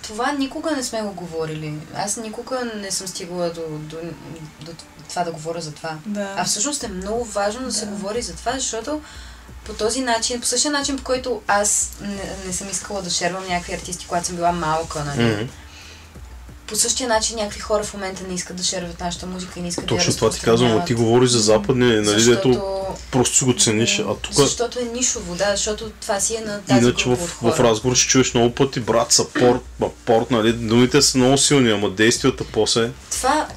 това никога не сме го говорили. Аз никога не съм стигала до това да говоря за това. Да. А всъщност е много важно да се говори за това, защото по този начин, по същия начин, по който аз не съм искала да шервам някакви артисти, когато съм била малка, нали? По същия начин някакви хора в момента не искат да шерват нашата музика и не искат да я Точно това ти казвам, а ти говориш за западни, нали, защото... дето просто си го цениш, а тук... Защото е нишово, да, защото това си е на тази иначе група от хора. в разговор ще чуеш много пъти, брат, съпорт, нали, думите са много силни, ама действията после... Това...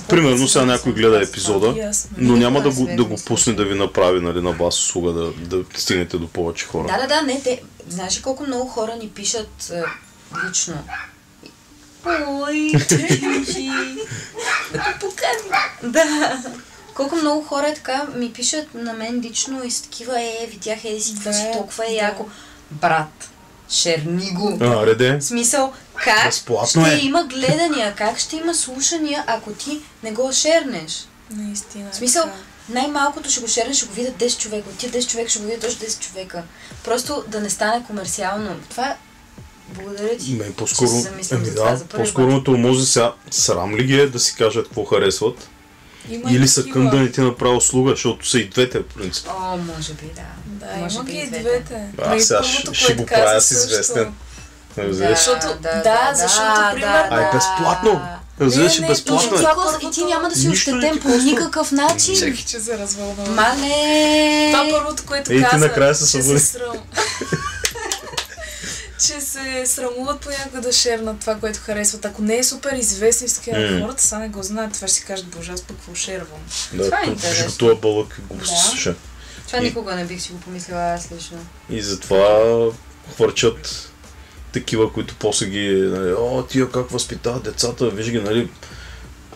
Примерно сега някой гледа епизода, но няма да го пусне да ви направи, нали, на вас услуга, да стигнете до повече хора. Да, не, те... Знаеш ли колко много хора ни пишат лично? Ой, тежи! Да те покажа! Да! Колко много хора така ми пишат на мен лично и с такива, видях, си, какво си толкова е яко. Брат, шерни го! Реде? В смисъл, как безплатно ще има гледания, как ще има слушания, ако ти не го шернеш? Наистина. В смисъл, най-малкото ще го шернеш, ще го видят 10 човека, от тия 10 човека ще го видят още 10 човека. Просто да не стане комерциално. Това благодаря ти, че се замислям за това за първи път. По-скоро тормози сега, срам ли ги е да си кажат какво харесват? Или са към да не ти направи услуга, защото са и двете, в принцип. Може би, да. Да, има ги и двете. Сега ще го правя с известен. Защото, примерно... безплатно! Разбираш, безплатно. И ти няма да си ощетен по никакъв начин. Чакай, че се развълнувам. Мале! Това първото, което каза, ти накрая се събуди. Че се срамуват понякога да шернат това, което харесват. Ако не е супер известни с такива хората, са не го знаят. Това ще си кажат, боже, аз пък какво шервам. Това е интересно. Това е бълък и го слуша. Това никога не бих си го помислила аз лично. И затова хвърчат такива, които после ги, нали, тия как възпитават децата, виж ги, нали,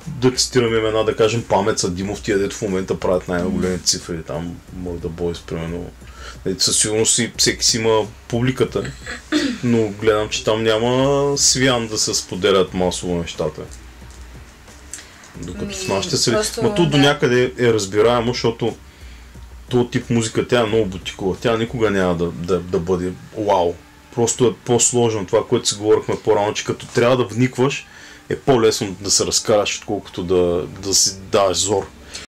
да цитираме имена, да кажем Памеца Димов, тия дето в момента правят най-големи цифри, там Мърда Бойс, примерно. Със сигурност всеки си има публиката, но гледам, че там няма свян да се споделят масово нещата. Докато в нашите среди. Тут до някъде е разбираемо, защото този тип музика, тя е много бутикова. Тя никога няма да бъде вау. Просто е по-сложно това, което си говорихме по-рано, че като трябва да вникваш, е по-лесно да се разкараш, отколкото да си даваш зор.